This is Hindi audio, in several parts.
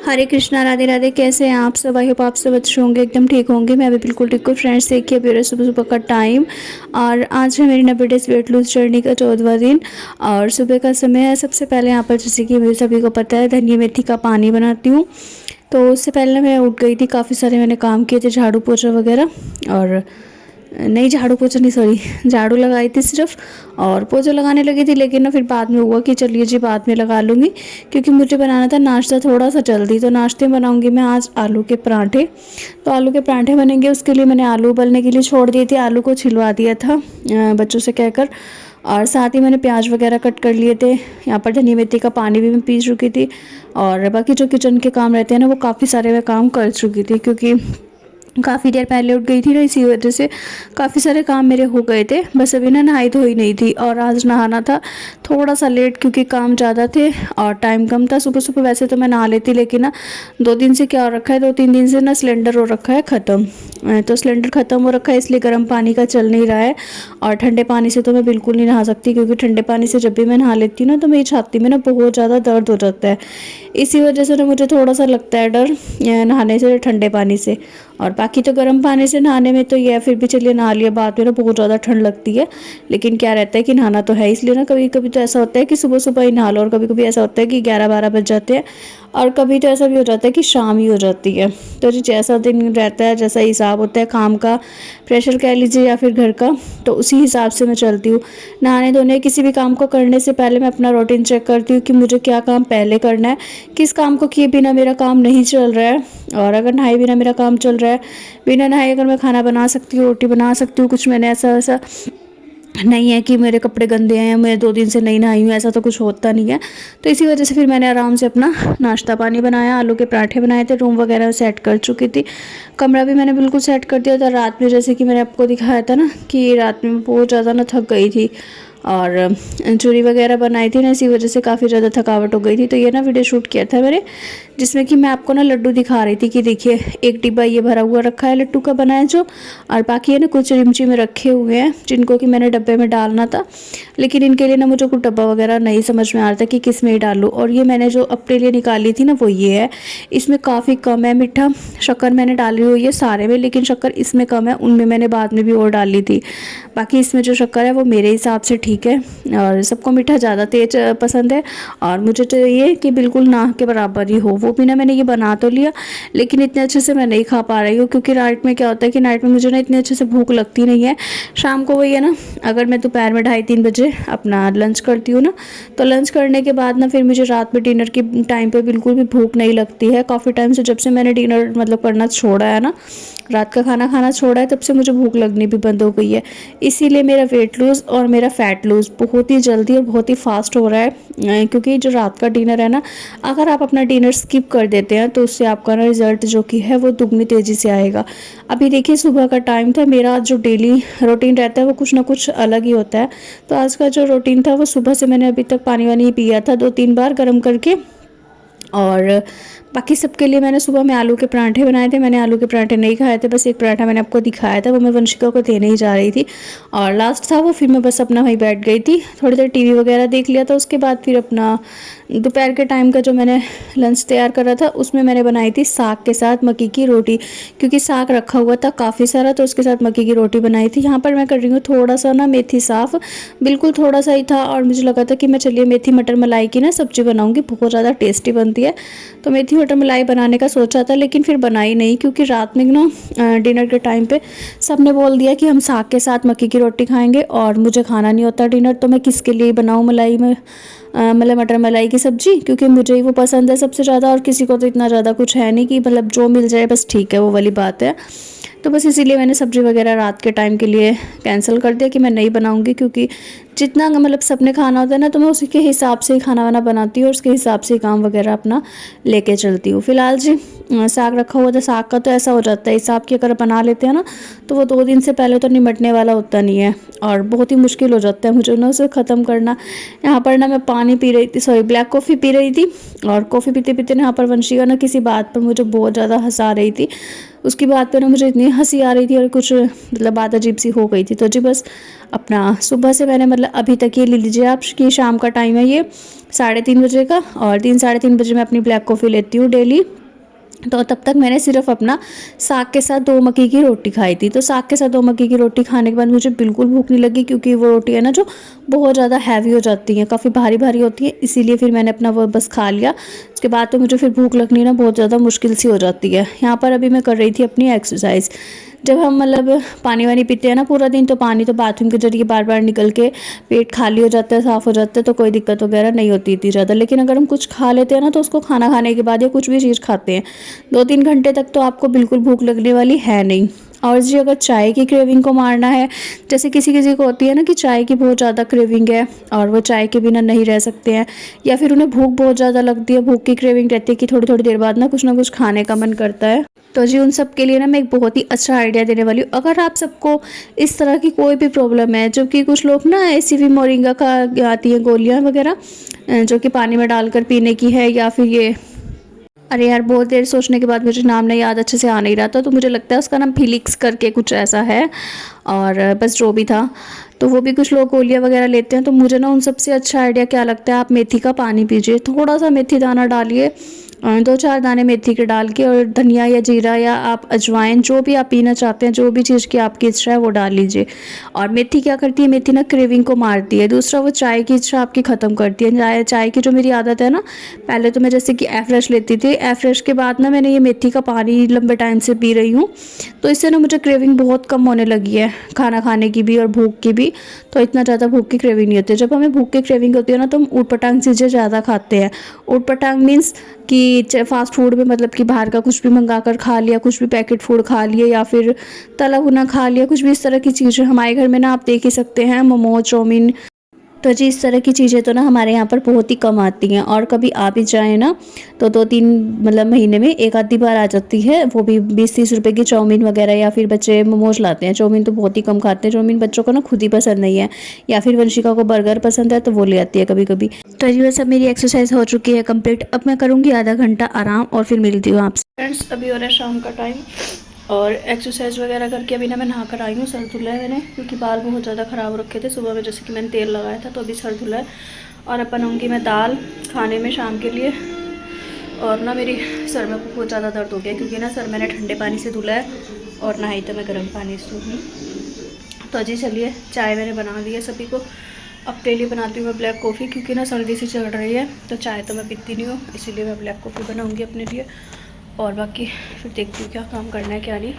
हरे कृष्णा, राधे राधे। कैसे हैं आप सब? आई होप आप सब अच्छे होंगे, एकदम ठीक होंगे। मैं भी बिल्कुल ठीक हूँ। फ्रेंड्स, देखिए अभी सुबह सुबह का टाइम और आज है मेरी 90 डेज वेट लूज जर्नी का 14वां दिन और सुबह का समय है। सबसे पहले यहाँ पर जैसे कि मुझे सभी को पता है धनिया मेथी का पानी बनाती हूँ। तो उससे पहले मैं उठ गई थी, काफ़ी सारे मैंने काम किए थे, झाड़ू पोछा वगैरह। और नहीं, झाड़ू पोछा नहीं, सॉरी, झाड़ू लगाई थी सिर्फ और पोछा लगाने लगी थी। लेकिन ना फिर बाद में हुआ कि चलिए जी बाद में लगा लूँगी, क्योंकि मुझे बनाना था नाश्ता थोड़ा सा जल्दी। तो नाश्ते में बनाऊँगी मैं आज आलू के पराठे। तो आलू के पराठे बनेंगे, उसके लिए मैंने आलू उबलने के लिए छोड़ दिए थे। आलू को छिलवा दिया था बच्चों से कहकर। और साथ ही मैंने प्याज वगैरह कट कर लिए थे। यहाँ पर धनिया मेथी का पानी भी मैं पी चुकी थी और बाकी जो किचन के काम रहते हैं ना, वो काफ़ी सारे मैं काम कर चुकी थी, क्योंकि काफ़ी देर पहले उठ गई थी ना, इसी वजह से काफ़ी सारे काम मेरे हो गए थे। बस अभी ना नहाई धोई नहीं थी और आज नहाना था थोड़ा सा लेट, क्योंकि काम ज़्यादा थे और टाइम कम था। सुबह सुबह वैसे तो मैं नहा लेती, लेकिन ना 2 दिन से क्या हो रखा है, 2-3 दिन से ना सिलेंडर हो रखा है ख़त्म। तो सिलेंडर ख़त्म हो रखा है, इसलिए गर्म पानी का चल नहीं रहा है। और ठंडे पानी से तो मैं बिल्कुल नहीं नहा सकती, क्योंकि ठंडे पानी से जब भी मैं नहा लेती हूँ ना, तो मेरी छाती में ना बहुत ज़्यादा दर्द हो जाता है। इसी वजह से ना मुझे थोड़ा सा लगता है डर नहाने से, ठंडे पानी से। और बाकी तो गर्म पानी से नहाने में तो यह फिर भी चलिए नहा लिया, बाद में ना बहुत ज़्यादा ठंड लगती है। लेकिन क्या रहता है कि नहाना तो है, इसलिए ना कभी कभी तो ऐसा होता है कि सुबह सुबह ही नहा लो, और कभी कभी ऐसा होता है कि 11-12 बज जाते हैं, और कभी तो ऐसा भी हो जाता है कि शाम ही हो जाती है। तो जी जैसा दिन रहता है, जैसा हिसाब होता है काम का, प्रेशर कह लीजिए या फिर घर का, तो उसी हिसाब से मैं चलती हूँ। नहाने धोने किसी भी काम को करने से पहले मैं अपना रूटीन चेक करती हूँ कि मुझे क्या काम पहले करना है, किस काम को किए बिना मेरा काम नहीं चल रहा है। और अगर नहाए बिना मेरा काम चल रहा है, बिना नहाए अगर मैं खाना बना सकती हूँ, रोटी बना सकती हूँ, कुछ मैंने ऐसा ऐसा नहीं है कि मेरे कपड़े गंदे हैं, मैं 2 दिन से नहीं नहाई हूँ, ऐसा तो कुछ होता नहीं है। तो इसी वजह से फिर मैंने आराम से अपना नाश्ता पानी बनाया, आलू के पराठे बनाए थे, रूम वगैरह सेट कर चुकी थी, कमरा भी मैंने बिल्कुल सेट कर दिया था। रात में जैसे कि मैंने आपको दिखाया था ना कि रात में बहुत ज़्यादा ना थक गई थी और चूरी वगैरह बनाई थी ना, इसी वजह से काफ़ी ज़्यादा थकावट हो गई थी। तो ये ना वीडियो शूट किया था मैंने, जिसमें कि मैं आपको ना लड्डू दिखा रही थी कि देखिए एक डिब्बा ये भरा हुआ रखा है लड्डू का बनाया जो, और बाकी है ना कुछ रिमची में रखे हुए हैं जिनको कि मैंने डब्बे में डालना था। लेकिन इनके लिए ना मुझे कुछ डब्बा वगैरह नहीं समझ में आ रहा था कि किस में डालूँ। और ये मैंने जो अपने लिए निकाली थी ना, वो ये है। इसमें काफ़ी कम है मीठा, शक्कर मैंने डाली हुई है सारे में, लेकिन शक्कर इसमें कम है, उनमें मैंने बाद में भी और डाली थी। बाकी इसमें जो शक्कर है वो मेरे हिसाब से ठीक है, और सबको मीठा ज़्यादा तेज पसंद है, और मुझे चाहिए कि बिल्कुल ना के बराबर ही हो। वो भी ना मैंने ये बना तो लिया, लेकिन इतने अच्छे से मैं नहीं खा पा रही हूँ, क्योंकि नाइट में क्या होता है कि नाइट में मुझे ना इतने अच्छे से भूख लगती नहीं है। शाम को वही है ना, अगर मैं दोपहर में 2:30-3 बजे अपना लंच करती हूँ ना, तो लंच करने के बाद ना फिर मुझे रात में डिनर के टाइम पे बिल्कुल भी भूख नहीं लगती है। काफ़ी टाइम से जब से मैंने डिनर मतलब करना छोड़ा है ना, रात का खाना खाना छोड़ा है, तब से मुझे भूख लगनी भी बंद हो गई है। इसीलिए मेरा वेट लूज़ और मेरा फ़ैट लूज़ बहुत ही जल्दी और बहुत ही फास्ट हो रहा है, क्योंकि जो रात का डिनर है ना, अगर आप अपना डिनर स्किप कर देते हैं तो उससे आपका ना रिज़ल्ट जो कि है वो दुगनी तेज़ी से आएगा। अभी देखिए सुबह का टाइम था, मेरा जो डेली रूटीन रहता है वो कुछ ना कुछ अलग ही होता है। तो आज का जो रूटीन था वो सुबह से मैंने अभी तक पानी वानी पिया था 2-3 बार गर्म करके। और बाकी सबके लिए मैंने सुबह में आलू के पराठे बनाए थे। मैंने आलू के पराठे नहीं खाए थे, बस एक पराठा मैंने आपको दिखाया था, वो मैं वंशिका को देने ही जा रही थी और लास्ट था वो। फिर मैं बस अपना वहीं बैठ गई थी, थोड़ी देर टीवी वगैरह देख लिया था। उसके बाद फिर अपना दोपहर के टाइम का जो मैंने लंच तैयार करा था, उसमें मैंने बनाई थी साग के साथ मक्की की रोटी, क्योंकि साग रखा हुआ था काफ़ी सारा, तो उसके साथ मक्की की रोटी बनाई थी। यहाँ पर मैं कर रही हूँ थोड़ा सा ना मेथी साफ़, बिल्कुल थोड़ा सा ही था, और मुझे लगा था कि मैं चलिए मेथी मटर मलाई की ना सब्ज़ी बनाऊँगी, बहुत ज़्यादा टेस्टी बनती है। तो मेथी मटर मलाई बनाने का सोचा था, लेकिन फिर बनाई नहीं, क्योंकि रात में ना डिनर के टाइम पे सबने बोल दिया कि हम साग के साथ मक्की की रोटी खाएंगे, और मुझे खाना नहीं होता डिनर, तो मैं किसके लिए बनाऊँ मलाई में मतलब मटर मलाई की सब्ज़ी, क्योंकि मुझे ही वो पसंद है सबसे ज़्यादा, और किसी को तो इतना ज़्यादा कुछ है नहीं कि मतलब जो मिल जाए बस ठीक है, वो वाली बात है। तो बस इसीलिए मैंने सब्ज़ी वगैरह रात के टाइम के लिए कैंसिल कर दिया कि मैं नहीं बनाऊंगी, क्योंकि जितना मतलब सबने खाना होता है ना, तो मैं उसी के हिसाब से ही खाना वाना बनाती हूँ और उसके हिसाब से काम वगैरह अपना लेके चलती हूँ। फिलहाल जी साग रखा हुआ था, साग का तो ऐसा हो जाता है हिसाब की, अगर बना लेते हैं ना तो वो 2 दिन से पहले तो निमटने वाला होता नहीं है, और बहुत ही मुश्किल हो जाता है मुझे ना उसे ख़त्म करना। यहाँ पर ना मैं पानी पी रही थी, सॉरी ब्लैक कॉफ़ी पी रही थी, और कॉफ़ी पीते पीते ना यहाँ पर वंशिका ना किसी बात पर मुझे बहुत ज़्यादा हंसा रही थी। उसकी बात पे ना मुझे इतनी हंसी आ रही थी और कुछ मतलब बात अजीब सी हो गई थी। तो जी बस अपना सुबह से मैंने मतलब मतलब अभी तक ये ले लीजिए आप कि शाम का टाइम है ये 3:30 बजे का, और 3 साढ़े 3 बजे मैं अपनी ब्लैक कॉफ़ी लेती हूँ डेली। तो तब तक मैंने सिर्फ अपना साग के साथ 2 मक्की की रोटी खाई थी। तो साग के साथ 2 मक्की की रोटी खाने के बाद मुझे बिल्कुल भूख नहीं लगी, क्योंकि वो रोटी है ना जो बहुत ज़्यादा हैवी हो जाती है, काफ़ी भारी भारी होती है, इसीलिए फिर मैंने अपना वो बस खा लिया। उसके बाद तो मुझे फिर भूख लगनी ना बहुत ज़्यादा मुश्किल सी हो जाती है। यहाँ पर अभी मैं कर रही थी अपनी एक्सरसाइज। जब हम मतलब पानी वानी पीते हैं ना पूरा दिन, तो पानी तो बाथरूम के जरिए बार बार निकल के पेट खाली हो जाता है, साफ़ हो जाता है, तो कोई दिक्कत वगैरह नहीं होती इतनी ज़्यादा। लेकिन अगर हम कुछ खा लेते हैं ना, तो उसको खाना खाने के बाद या कुछ भी चीज़ खाते हैं 2-3 घंटे तक तो आपको बिल्कुल भूख लगने वाली है नहीं। और जी अगर चाय की क्रेविंग को मारना है, जैसे किसी किसी को होती है ना कि चाय की बहुत ज़्यादा क्रेविंग है और वो चाय के बिना नहीं रह सकते हैं, या फिर उन्हें भूख बहुत ज़्यादा लगती है, भूख की क्रेविंग रहती है कि थोड़ी थोड़ी देर बाद ना कुछ खाने का मन करता है। तो जी उन सब के लिए ना मैं एक बहुत ही अच्छा आइडिया देने वाली हूँ। अगर आप सबको इस तरह की कोई भी प्रॉब्लम है, जबकि कुछ लोग ना एसीवी मोरिंगा का आती हैं गोलियाँ वगैरह जो कि पानी में डालकर पीने की है, या फिर ये, अरे यार बहुत देर सोचने के बाद मुझे नाम नहीं याद अच्छे से आ नहीं रहा था, तो मुझे लगता है उसका नाम फिलिक्स करके कुछ ऐसा है, और बस जो भी था, तो वो भी कुछ लोग गोलियाँ वगैरह लेते हैं। तो मुझे ना उन सबसे अच्छा आइडिया क्या लगता है, आप मेथी का पानी पीजिए, थोड़ा सा मेथी दाना डालिए, 2-4 दाने मेथी के डाल के, और धनिया या जीरा या आप अजवाइन जो भी आप पीना चाहते हैं, जो भी चीज़ की आपकी इच्छा है वो डाल लीजिए। और मेथी क्या करती है, मेथी ना क्रेविंग को मारती है। दूसरा वो चाय की इच्छा आपकी ख़त्म करती है। चाय की जो मेरी आदत है ना, पहले तो मैं जैसे कि एफ्रेश लेती थी, एफ्रेश के बाद ना मैंने ये मेथी का पानी लंबे टाइम से पी रही हूँ, तो इससे ना मुझे क्रेविंग बहुत कम होने लगी है, खाना खाने की भी और भूख की भी। तो इतना ज़्यादा भूख की क्रेविंग नहीं होती है। जब हमें भूख की क्रेविंग होती है ना, तो हम ऊट पटांग चीज़ें ज़्यादा खाते हैं। ऊट पटांग मीन्स कि फास्ट फूड में, मतलब कि बाहर का कुछ भी मंगा कर खा लिया, कुछ भी पैकेट फूड खा लिए, या फिर तला भुना खा लिया, कुछ भी इस तरह की चीज़ें। हमारे घर में ना आप देख ही सकते हैं मोमो, चाउमीन, तो जी इस तरह की चीज़ें तो ना हमारे यहाँ पर बहुत ही कम आती हैं। और कभी आ भी जाए ना, तो 2-3 मतलब महीने में एक आधी बार आ जाती है, वो भी 20-30 रुपए की चाउमीन वगैरह, या फिर बच्चे मोमोज लाते हैं। चाउमीन तो बहुत ही कम खाते हैं, चाउमीन बच्चों को ना खुद ही पसंद नहीं है, या फिर वंशिका को बर्गर पसंद है तो वो ले आती है कभी कभी। तो जी बस अब मेरी एक्सरसाइज हो चुकी है कंप्लीट। अब मैं करूँगी आधा घंटा आराम और फिर मिलती हूँ आपसे। फ्रेंड्स अभी हो रहा है शाम का टाइम, और एक्सरसाइज वगैरह करके अभी ना मैं नहा कर आई हूँ। सर धुला है मैंने, क्योंकि बाल बहुत ज़्यादा ख़राब हो रखे थे सुबह में, जैसे कि मैंने तेल लगाया था, तो अभी सर धुला है। और अब बनाऊँगी मैं दाल खाने में शाम के लिए। और ना मेरी सर में बहुत ज़्यादा दर्द हो गया, क्योंकि ना सर मैंने ठंडे पानी से धुला है और नहाई तो मैं गर्म पानी से धुली। तो जी चलिए, चाय मैंने बना दी है सभी को। अब डेली बनाती हूँ मैं ब्लैक कॉफ़ी, क्योंकि ना सर्दी सी चल रही है, तो चाय तो मैं पीती नहीं हूँ, इसीलिए मैं ब्लैक कॉफ़ी बनाऊँगी अपने लिए। और बाकी फिर देखती हूँ क्या काम करना है क्या नहीं।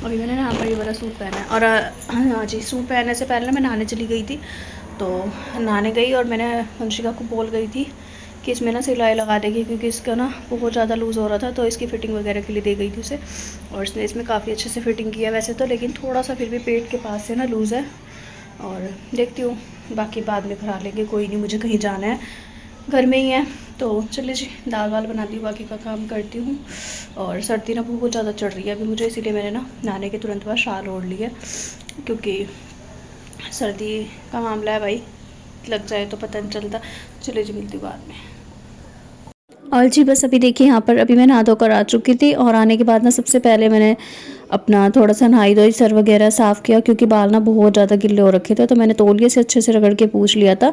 अभी मैंने यहाँ पर ये वाला सूट पहना है, और हाँ जी, सूट पहनने से पहले मैं नहाने चली गई थी। तो नहाने गई और मैंने वंशिका को बोल गई थी कि इसमें ना सिलाई लगा देगी, क्योंकि इसका ना बहुत ज़्यादा लूज़ हो रहा था, तो इसकी फ़िटिंग वगैरह के लिए दे गई थी उसे। और इसने इसमें काफ़ी अच्छे से फ़िटिंग किया वैसे तो, लेकिन थोड़ा सा फिर भी पेट के पास से ना लूज़ है। और देखती हूँ, बाकी बाद में करा लेंगे, कोई नहीं, मुझे कहीं जाना है, घर में ही है। तो चलिए जी, दाल वाल बनाती हूँ, बाकी का काम करती हूँ। और सर्दी ना बहुत ज़्यादा चढ़ रही है अभी मुझे, इसीलिए मैंने ना नहाने के तुरंत बाद शाल ओढ़ लिया, क्योंकि सर्दी का मामला है भाई, लग जाए तो पता नहीं चलता। चलिए जी, मिलती हूँ बाद में। और जी बस अभी देखिए, यहाँ पर अभी मैं नहा धोकर आ चुकी थी, और आने के बाद ना सबसे पहले मैंने अपना थोड़ा सा नहाई धोई, सर वगैरह साफ़ किया, क्योंकि बाल ना बहुत ज़्यादा गिल्ले हो रखे थे। तो मैंने तौलिए से अच्छे से रगड़ के पूछ लिया था।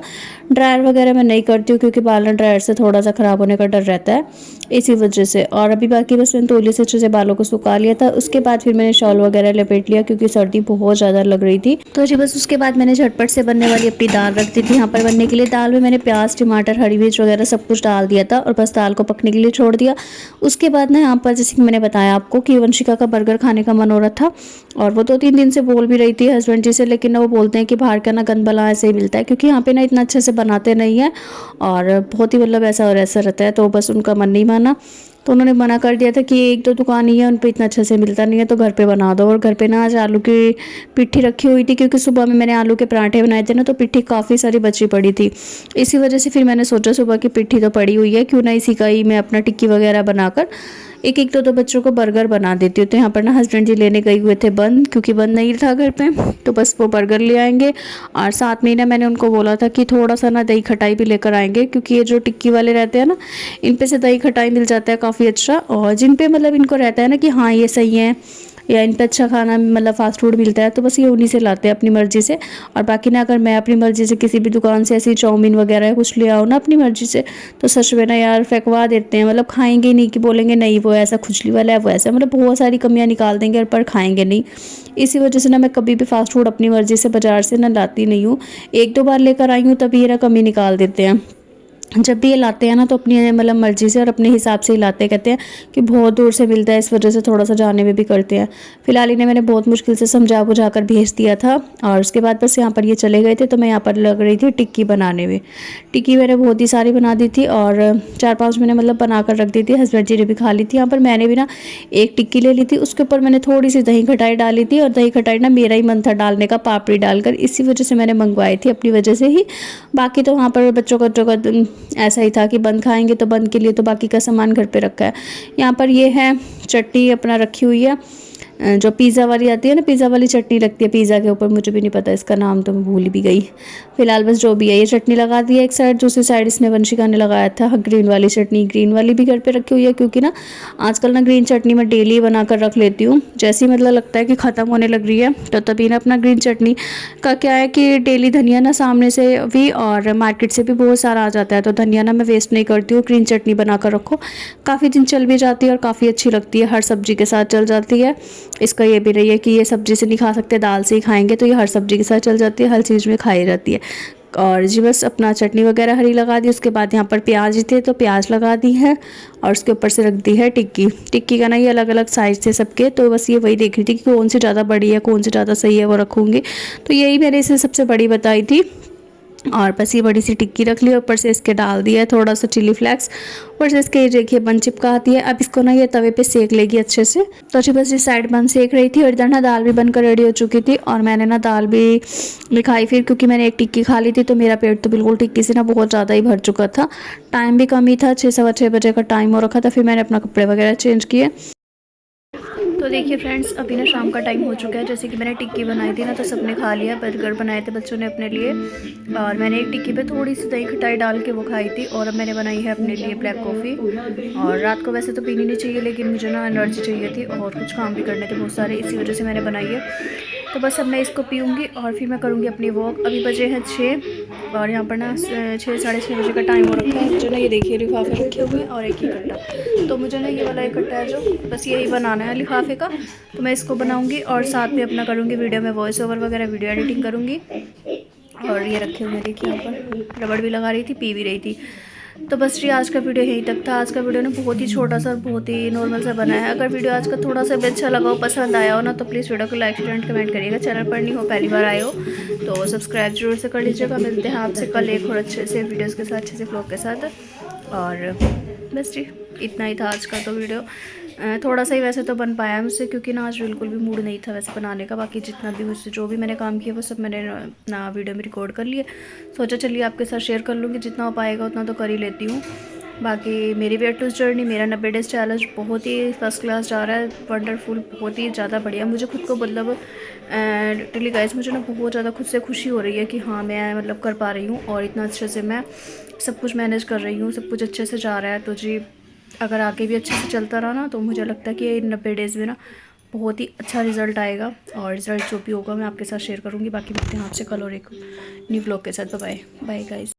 ड्रायर वगैरह मैं नहीं करती हूँ, क्योंकि बाल ना ड्रायर से थोड़ा सा ख़राब होने का डर रहता है, इसी वजह से। और अभी बाकी बस मैंने तौलिए से अच्छे से बालों को सुखा लिया था। उसके बाद फिर मैंने शॉल वगैरह लपेट लिया, क्योंकि सर्दी बहुत ज़्यादा लग रही थी। तो जी बस उसके बाद मैंने झटपट से बनने वाली अपनी दाल रख दी थी यहाँ पर बनने के लिए। दाल में मैंने प्याज, टमाटर, हरी मिर्च वगैरह सब कुछ डाल दिया था, और बस दाल को पकने के लिए छोड़ दिया। उसके बाद ना यहाँ पर जैसे कि मैंने बताया आपको कि वंशिका का बर्गर खाने का मन हो रहा था, और वो 2-3 दिन से बोल भी रही थी हस्बैंड जी से, लेकिन ना वो बोलते हैं कि बाहर का ना गंद भला ऐसे ही मिलता है, क्योंकि यहाँ पे ना इतना अच्छे से बनाते नहीं है, और बहुत ही मतलब ऐसा और ऐसा रहता है। तो बस उनका मन नहीं माना, तो उन्होंने मना कर दिया था कि 1-2 दुकान ही है, उन पे इतना अच्छे से मिलता नहीं है, तो घर पे बना दो। और घर पे ना आज आलू की पिट्ठी रखी हुई थी, क्योंकि सुबह में मैंने आलू के पराठे बनाए थे ना, तो पिट्ठी काफ़ी सारी बची पड़ी थी। इसी वजह से फिर मैंने सोचा सुबह की पिट्ठी तो पड़ी हुई है, क्यों ना इसी का ही मैं अपना टिक्की वगैरह बनाकर एक एक दो बच्चों को बर्गर बना देती हूँ। तो यहाँ पर ना हस्बैंड जी लेने गए हुए थे बंद, क्योंकि बंद नहीं था घर पे, तो बस वो बर्गर ले आएंगे। और साथ में ना मैंने उनको बोला था कि थोड़ा सा ना दही खटाई भी लेकर आएंगे, क्योंकि ये जो टिक्की वाले रहते हैं ना, इन पे से दही खटाई मिल जाता है काफ़ी अच्छा। और जिन पे मतलब इनको रहता है ना कि हाँ ये सही है, या इन पर अच्छा खाना मतलब फ़ास्ट फूड मिलता है, तो बस ये उन्हीं से लाते हैं अपनी मर्ज़ी से। और बाकी ना अगर मैं अपनी मर्ज़ी से किसी भी दुकान से ऐसी चाउमीन वगैरह कुछ ले आओ ना अपनी मर्ज़ी से, तो सच में ना यार फेंकवा देते हैं, मतलब खाएंगे नहीं, कि बोलेंगे नहीं वो ऐसा खुजली वाला है, वो ऐसा, मतलब बहुत सारी कमियां निकाल देंगे पर खाएंगे नहीं। इसी वजह से ना मैं कभी भी फ़ास्ट फूड अपनी मर्ज़ी से बाज़ार से ना लाती नहीं हूँ। एक दो बार लेकर आई हूँ तभी ये ना कमी निकाल देते हैं। जब भी ये लाते हैं ना तो अपनी मतलब मर्ज़ी से और अपने हिसाब से ही लाते हैं, कहते हैं कि बहुत दूर से मिलता है, इस वजह से थोड़ा सा जाने में भी करते हैं। फिलहाल इन्हें मैंने बहुत मुश्किल से समझा बुझा कर भेज दिया था और उसके बाद बस यहाँ पर ये चले गए थे, तो मैं यहाँ पर लग रही थी टिक्की बनाने में। टिक्की मैंने बहुत ही सारी बना दी थी और 4-5 मैंने मतलब बना कर रख दी थी, हस्बैंड जी ने भी खा ली थी। यहाँ पर मैंने भी ना एक टिक्की ले ली थी, उसके ऊपर मैंने थोड़ी सी दही खटाई डाली थी और दही खटाई ना मेरा ही मन था डालने का, पापड़ी डालकर, इसी वजह से मैंने मंगवाई थी अपनी वजह से ही। बाकी तो वहाँ पर बच्चों का ऐसा ही था कि बंद खाएंगे तो बंद के लिए तो बाकी का सामान घर पे रखा है। यहाँ पर ये है चटनी अपना रखी हुई है, जो पिज़्ज़ा वाली आती है ना, पिज़्ज़ा वाली चटनी लगती है पिज़्ज़ा के ऊपर, मुझे भी नहीं पता इसका नाम, तो मैं भूल भी गई। फिलहाल बस जो भी है ये चटनी लगा दी है एक साइड, दूसरी साइड इसने वंशिका ने लगाया था ग्रीन वाली चटनी। ग्रीन वाली भी घर पे रखी हुई है क्योंकि ना आजकल ना ग्रीन चटनी मैं डेली बना कर रख लेती हूँ, जैसे ही मतलब लगता है कि ख़त्म होने लग रही है तो तभी ना अपना ग्रीन चटनी का क्या है कि डेली धनिया ना सामने से भी और मार्केट से भी बहुत सारा आ जाता है, तो धनिया ना मैं वेस्ट नहीं करती हूँ, ग्रीन चटनी बना कर रखो, काफ़ी दिन चल भी जाती है और काफ़ी अच्छी लगती है, हर सब्जी के साथ चल जाती है। इसका ये भी नहीं है कि ये सब्जी से नहीं खा सकते, दाल से ही खाएंगे, तो ये हर सब्जी के साथ चल जाती है, हर चीज़ में खाई जाती है। और जी बस अपना चटनी वगैरह हरी लगा दी, उसके बाद यहाँ पर प्याज थे तो प्याज लगा दी है और उसके ऊपर से रख दी है टिक्की। टिक्की का ना ये अलग अलग साइज़ थे सबके, तो बस ये वही देख रही थी कि कौन सी ज़्यादा बड़ी है कौन सी ज़्यादा सही है, वो रखूँगी, तो यही मैंने इसे सबसे बड़ी बताई थी। और बस ये बड़ी सी टिक्की रख ली, ऊपर से इसके डाल दिया है थोड़ा सा चिली फ्लेक्स, ऊपर से इसके देखिए बन चिपका आती है। अब इसको ना ये तवे पे सेक लेगी अच्छे से, तो जी बस इस साइड बन सेक रही थी और इधर ना दाल भी बनकर रेडी हो चुकी थी और मैंने ना दाल भी खाई फिर, क्योंकि मैंने एक टिक्की खा ली थी तो मेरा पेट तो बिल्कुल टिक्की से ना बहुत ज़्यादा ही भर चुका था। टाइम भी कम ही था, 6-6:15 बजे का टाइम हो रखा था, फिर मैंने अपना कपड़े वगैरह चेंज किए। तो देखिए फ्रेंड्स अभी ना शाम का टाइम हो चुका है, जैसे कि मैंने टिक्की बनाई थी ना तो सबने खा लिया, बर्गर बनाए थे बच्चों ने अपने लिए और मैंने एक टिक्की पे थोड़ी सी दही खटाई डाल के वो खाई थी। और अब मैंने बनाई है अपने लिए ब्लैक कॉफ़ी, और रात को वैसे तो पीनी नहीं चाहिए लेकिन मुझे ना एनर्जी चाहिए थी और कुछ काम भी करने थे बहुत सारे, इसी वजह से मैंने बनाई है। तो बस अब मैं इसको पीऊँगी और फिर मैं करूँगी अपनी वॉक। अभी बजे हैं 6 और यहाँ पर ना 6-6:30 बजे का टाइम हो रखा है। मुझे ना ये देखिए लिफाफे रखे हुए हैं और एक ही कट्टा, तो मुझे ना ये वाला एक कट्टा है जो बस यही बनाना है लिफाफे का, तो मैं इसको बनाऊँगी और साथ में अपना करूँगी वीडियो में वॉइस ओवर वगैरह वीडियो एडिटिंग करूँगी। और ये रखे हुए देखिए यहाँ पर रबड़ भी लगा रही थी, पी भी रही थी। तो बस जी आज का वीडियो यहीं तक था। आज का वीडियो ना बहुत ही छोटा सा और बहुत ही नॉर्मल सा बना है। अगर वीडियो आज का थोड़ा सा भी अच्छा लगा हो, पसंद आया हो ना, तो प्लीज़ वीडियो को लाइक शेयर एंड कमेंट करिएगा। चैनल पर नहीं हो पहली बार आए हो तो सब्सक्राइब जरूर से कर लीजिएगा। मिलते हैं आपसे कल एक और अच्छे से वीडियोज़ के साथ, अच्छे से व्लॉग के साथ। और बस जी इतना ही था आज का तो वीडियो, थोड़ा सा ही वैसे तो बन पाया मुझसे क्योंकि ना आज बिल्कुल भी मूड नहीं था वैसे बनाने का। बाकी जितना भी मुझसे जो भी मैंने काम किया वो सब मैंने ना वीडियो में रिकॉर्ड कर लिए, सोचा चलिए आपके साथ शेयर कर लूँगी, जितना हो पाएगा उतना तो कर ही लेती हूँ। बाकी मेरी वेट लूज जर्नी, मेरा 90 डेज़ चैलेंज बहुत ही फर्स्ट क्लास जा रहा है, वंडरफुल, बहुत ही ज़्यादा बढ़िया। मुझे खुद को मतलब लिटरली गाइस मुझे ना बहुत ज़्यादा खुद से खुशी हो रही है कि हाँ मैं मतलब कर पा रही हूँ और इतना अच्छे से मैं सब कुछ मैनेज कर रही हूँ, सब कुछ अच्छे से जा रहा है। तो जी अगर आगे भी अच्छे से चलता रहा ना तो मुझे लगता है कि 90 डेज़ में ना बहुत ही अच्छा रिज़ल्ट आएगा और रिज़ल्ट जो भी होगा मैं आपके साथ शेयर करूँगी। बाकी मिलते हैं आपसे कल और एक न्यू व्लॉग के साथ। Bye bye guys.